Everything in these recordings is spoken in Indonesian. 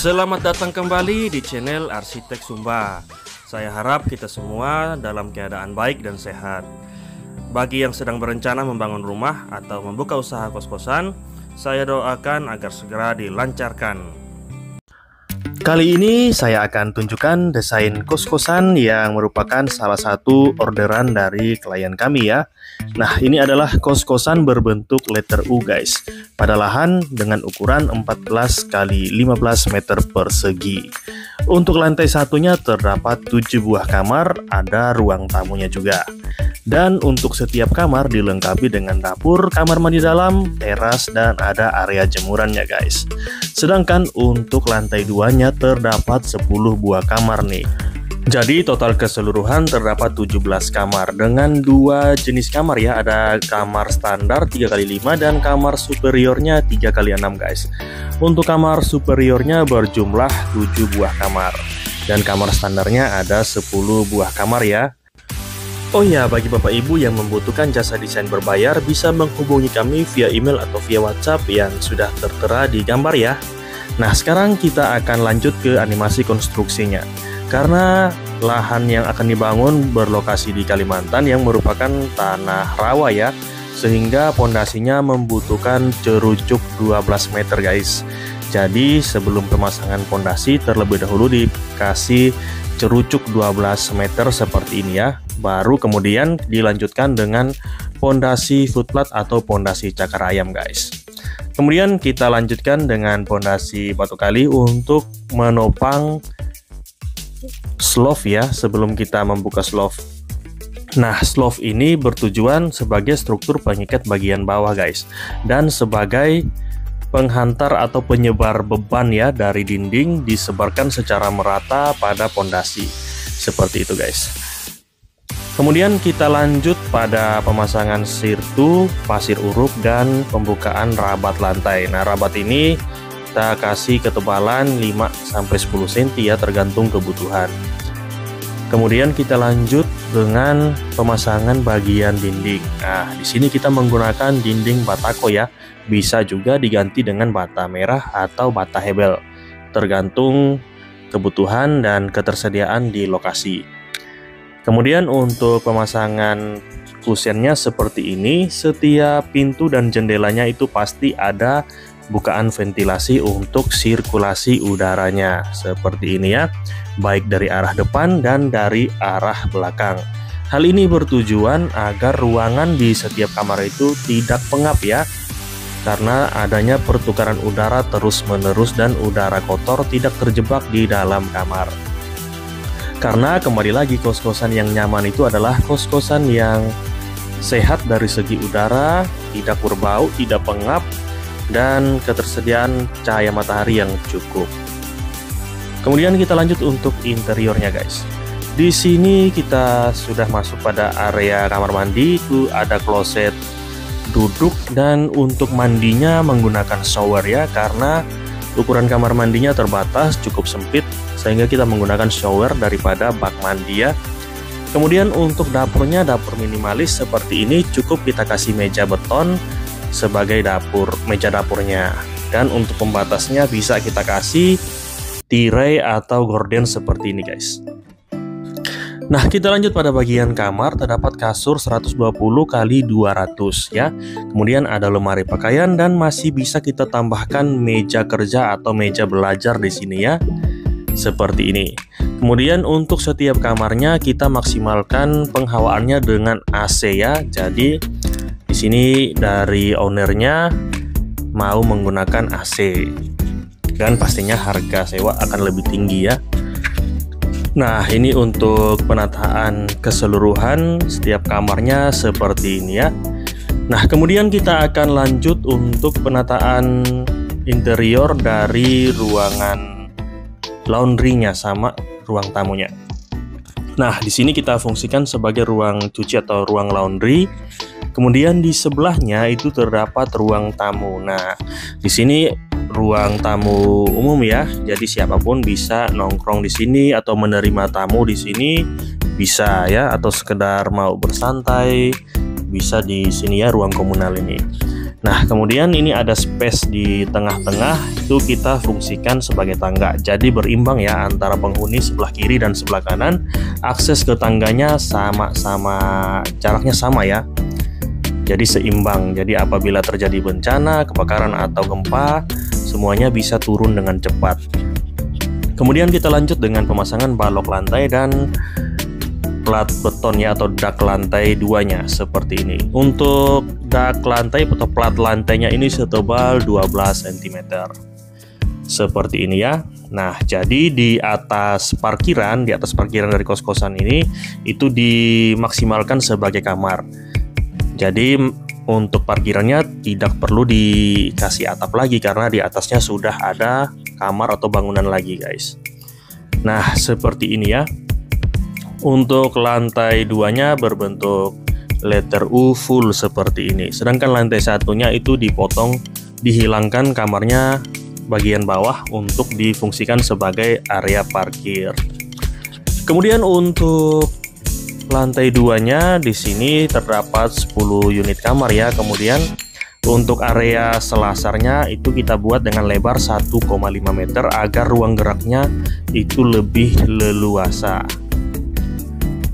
Selamat datang kembali di channel Arsitek Sumba. Saya harap kita semua dalam keadaan baik dan sehat. Bagi yang sedang berencana membangun rumah atau membuka usaha kos-kosan, saya doakan agar segera dilancarkan. Kali ini saya akan tunjukkan desain kos-kosan yang merupakan salah satu orderan dari klien kami ya. Nah, ini adalah kos-kosan berbentuk letter U guys, pada lahan dengan ukuran 14 x 15 meter persegi. Untuk lantai satunya terdapat 7 buah kamar, ada ruang tamunya juga. Dan untuk setiap kamar dilengkapi dengan dapur, kamar mandi dalam, teras, dan ada area jemurannya guys. Sedangkan untuk lantai 2-nya terdapat 10 buah kamar nih. Jadi total keseluruhan terdapat 17 kamar dengan dua jenis kamar ya. Ada kamar standar 3x5 dan kamar superiornya 3x6 guys. Untuk kamar superiornya berjumlah 7 buah kamar dan kamar standarnya ada 10 buah kamar ya. Oh ya, bagi Bapak Ibu yang membutuhkan jasa desain berbayar bisa menghubungi kami via email atau via WhatsApp yang sudah tertera di gambar ya. Nah, sekarang kita akan lanjut ke animasi konstruksinya. Karena lahan yang akan dibangun berlokasi di Kalimantan yang merupakan tanah rawa ya, sehingga pondasinya membutuhkan cerucuk 12 meter guys. Jadi sebelum pemasangan pondasi terlebih dahulu dikasih cerucuk 12 meter seperti ini ya. Baru kemudian dilanjutkan dengan pondasi footplat atau pondasi cakar ayam guys. Kemudian kita lanjutkan dengan pondasi batu kali untuk menopang slope ya, sebelum kita membuka slope. Nah, slope ini bertujuan sebagai struktur pengikat bagian bawah guys, dan sebagai penghantar atau penyebar beban ya dari dinding disebarkan secara merata pada pondasi. Seperti itu guys. Kemudian kita lanjut pada pemasangan sirtu, pasir uruk, dan pembukaan rabat lantai. Nah, rabat ini kita kasih ketebalan 5-10 cm ya, tergantung kebutuhan. Kemudian kita lanjut dengan pemasangan bagian dinding. Nah, di sini kita menggunakan dinding batako ya. Bisa juga diganti dengan bata merah atau bata hebel, tergantung kebutuhan dan ketersediaan di lokasi. Kemudian untuk pemasangan kusennya seperti ini. Setiap pintu dan jendelanya itu pasti ada bukaan ventilasi untuk sirkulasi udaranya seperti ini ya, baik dari arah depan dan dari arah belakang. Hal ini bertujuan agar ruangan di setiap kamar itu tidak pengap ya, karena adanya pertukaran udara terus-menerus dan udara kotor tidak terjebak di dalam kamar. Karena kembali lagi, kos-kosan yang nyaman itu adalah kos-kosan yang sehat dari segi udara, tidak berbau, tidak pengap, dan ketersediaan cahaya matahari yang cukup. Kemudian kita lanjut untuk interiornya guys. Di sini kita sudah masuk pada area kamar mandi, itu ada kloset duduk, dan untuk mandinya menggunakan shower ya, karena ukuran kamar mandinya terbatas, cukup sempit, sehingga kita menggunakan shower daripada bak mandi ya. Kemudian untuk dapurnya, dapur minimalis seperti ini, cukup kita kasih meja beton sebagai meja dapurnya. Dan untuk pembatasnya bisa kita kasih tirai atau gorden seperti ini guys. Nah, kita lanjut pada bagian kamar. Terdapat kasur 120 x 200 ya. Kemudian ada lemari pakaian dan masih bisa kita tambahkan meja kerja atau meja belajar di sini ya. Seperti ini. Kemudian untuk setiap kamarnya kita maksimalkan penghawaannya dengan AC ya. Jadi di sini dari ownernya mau menggunakan AC. Dan pastinya harga sewa akan lebih tinggi ya. Nah, ini untuk penataan keseluruhan setiap kamarnya seperti ini ya. Nah, kemudian kita akan lanjut untuk penataan interior dari ruangan laundrynya sama ruang tamunya. Nah, di sini kita fungsikan sebagai ruang cuci atau ruang laundry. Kemudian di sebelahnya itu terdapat ruang tamu. Nah, di sini ruang tamu umum ya. Jadi siapapun bisa nongkrong di sini atau menerima tamu di sini bisa ya, atau sekedar mau bersantai bisa di sini ya, ruang komunal ini. Nah, kemudian ini ada space di tengah-tengah, itu kita fungsikan sebagai tangga. Jadi berimbang ya antara penghuni sebelah kiri dan sebelah kanan. Akses ke tangganya sama-sama, jaraknya sama ya. Jadi seimbang. Jadi apabila terjadi bencana, kebakaran atau gempa, semuanya bisa turun dengan cepat. Kemudian kita lanjut dengan pemasangan balok lantai dan plat beton ya, atau dak lantai duanya seperti ini. Untuk dak lantai atau plat lantainya ini setebal 12 cm seperti ini ya. Nah, jadi di atas parkiran dari kos-kosan ini itu dimaksimalkan sebagai kamar. Jadi untuk parkirannya tidak perlu dikasih atap lagi karena di atasnya sudah ada kamar atau bangunan lagi, guys. Nah, seperti ini ya. Untuk lantai duanya berbentuk letter U full seperti ini. Sedangkan lantai satunya itu dipotong, dihilangkan kamarnya bagian bawah untuk difungsikan sebagai area parkir. Kemudian untuk lantai duanya di sini terdapat 10 unit kamar ya. Kemudian untuk area selasarnya itu kita buat dengan lebar 1,5 meter agar ruang geraknya itu lebih leluasa.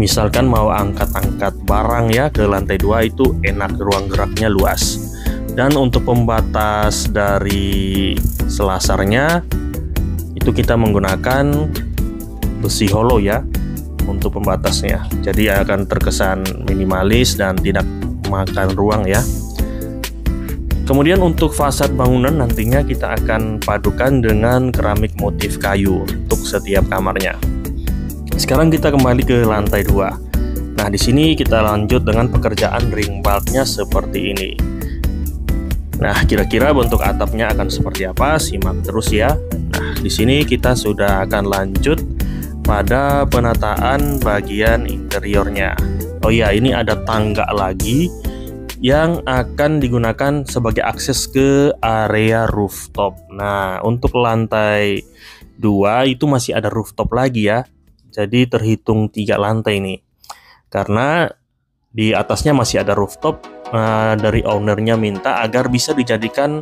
Misalkan mau angkat-angkat barang ya ke lantai 2 itu enak, ruang geraknya luas. Dan untuk pembatas dari selasarnya itu kita menggunakan besi hollow ya untuk pembatasnya. Jadi akan terkesan minimalis dan tidak makan ruang ya. Kemudian untuk fasad bangunan nantinya kita akan padukan dengan keramik motif kayu untuk setiap kamarnya. Sekarang kita kembali ke lantai 2. Nah, di sini kita lanjut dengan pekerjaan ring bulbnya seperti ini. Nah, kira-kira bentuk atapnya akan seperti apa? Simak terus ya. Nah, di sini kita sudah akan lanjut pada penataan bagian interiornya. Oh ya, ini ada tangga lagi yang akan digunakan sebagai akses ke area rooftop. Nah, untuk lantai 2 itu masih ada rooftop lagi ya. Jadi terhitung 3 lantai nih, karena di atasnya masih ada rooftop. Dari ownernya minta agar bisa dijadikan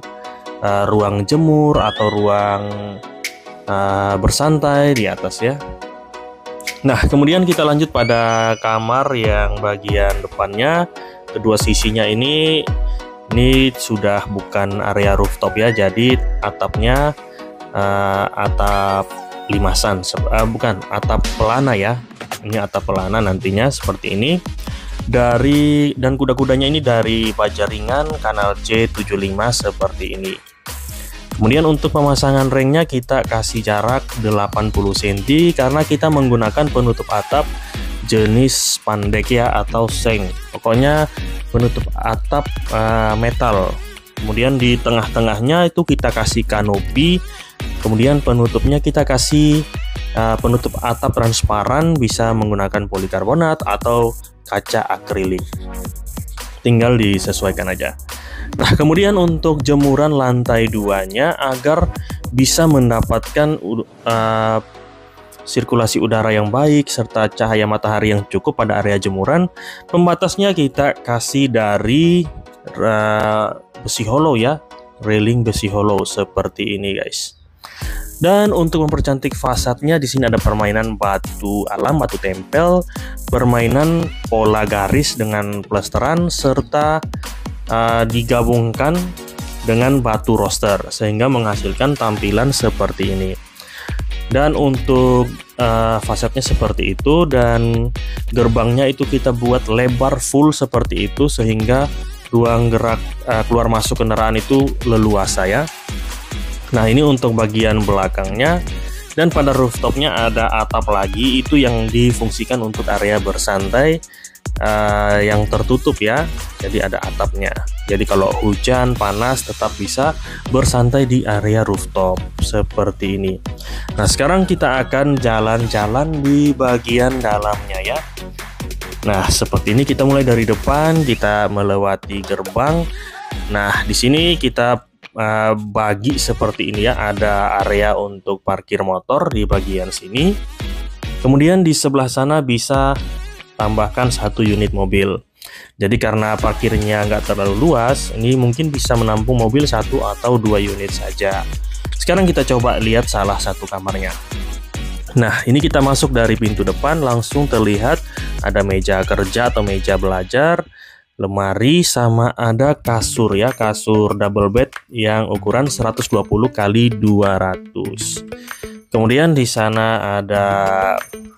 ruang jemur atau ruang bersantai di atas ya. Nah, kemudian kita lanjut pada kamar yang bagian depannya. Kedua sisinya ini sudah bukan area rooftop ya, jadi atapnya atap limasan, bukan atap pelana ya. Ini atap pelana nantinya seperti ini. Dan kuda-kudanya ini dari baja ringan kanal C75 seperti ini. Kemudian untuk pemasangan ringnya kita kasih jarak 80 cm karena kita menggunakan penutup atap jenis spandek ya atau seng. Pokoknya penutup atap metal. Kemudian di tengah-tengahnya itu kita kasih kanopi. Kemudian penutupnya kita kasih penutup atap transparan, bisa menggunakan polikarbonat atau kaca akrilik. Tinggal disesuaikan aja. Nah, kemudian untuk jemuran lantai 2-nya agar bisa mendapatkan sirkulasi udara yang baik serta cahaya matahari yang cukup pada area jemuran, pembatasnya kita kasih dari besi hollow ya, railing besi hollow seperti ini guys. Dan untuk mempercantik fasadnya di sini ada permainan batu alam, batu tempel, permainan pola garis dengan plesteran serta digabungkan dengan batu roster sehingga menghasilkan tampilan seperti ini. Dan untuk fasadnya seperti itu, dan gerbangnya itu kita buat lebar full seperti itu sehingga ruang gerak keluar masuk kendaraan itu leluasa ya. Nah, ini untuk bagian belakangnya. Dan pada rooftopnya ada atap lagi, itu yang difungsikan untuk area bersantai yang tertutup ya. Jadi ada atapnya. Jadi kalau hujan, panas tetap bisa bersantai di area rooftop seperti ini. Nah, sekarang kita akan jalan-jalan di bagian dalamnya ya. Nah, seperti ini kita mulai dari depan, kita melewati gerbang. Nah, di sini kita bagi seperti ini ya, ada area untuk parkir motor di bagian sini. Kemudian di sebelah sana bisa tambahkan 1 unit mobil. Jadi karena parkirnya nggak terlalu luas, ini mungkin bisa menampung mobil 1 atau 2 unit saja. Sekarang kita coba lihat salah satu kamarnya. Nah, ini kita masuk dari pintu depan, langsung terlihat ada meja kerja atau meja belajar, lemari, sama ada kasur ya, kasur double bed yang ukuran 120 kali 200. Kemudian di sana ada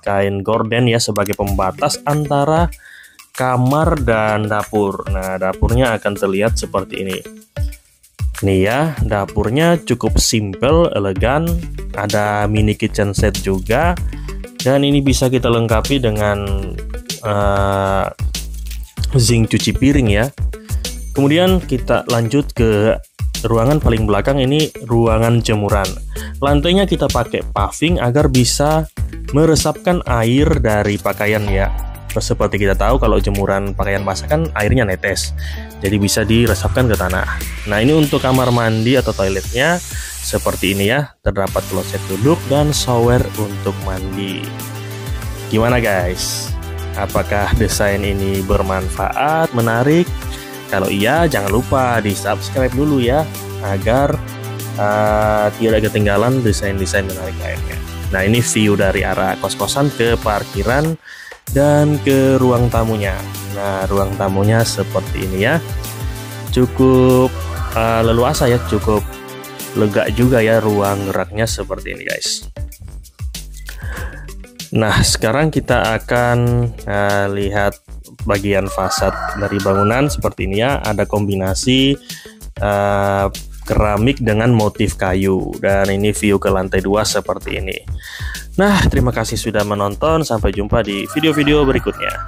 kain gorden ya sebagai pembatas antara kamar dan dapur. Nah, dapurnya akan terlihat seperti ini. Nih ya, dapurnya cukup simple, elegan, ada mini kitchen set juga, dan ini bisa kita lengkapi dengan zinc cuci piring ya. Kemudian kita lanjut ke ruangan paling belakang, ini ruangan jemuran. Lantainya kita pakai paving agar bisa meresapkan air dari pakaian ya. Seperti kita tahu kalau jemuran pakaian basah kan airnya netes, jadi bisa diresapkan ke tanah. Nah, ini untuk kamar mandi atau toiletnya seperti ini ya, terdapat kloset duduk dan shower untuk mandi. Gimana guys? Apakah desain ini bermanfaat, menarik? Kalau iya, jangan lupa di subscribe dulu ya, agar tidak ketinggalan desain-desain menarik lainnya. Nah, ini view dari arah kos-kosan ke parkiran dan ke ruang tamunya. Nah, ruang tamunya seperti ini ya, cukup leluasa ya, cukup lega juga ya, ruang geraknya seperti ini guys. Nah, sekarang kita akan lihat bagian fasad dari bangunan seperti ini ya, ada kombinasi keramik dengan motif kayu, dan ini view ke lantai 2 seperti ini. Nah, terima kasih sudah menonton, sampai jumpa di video-video berikutnya.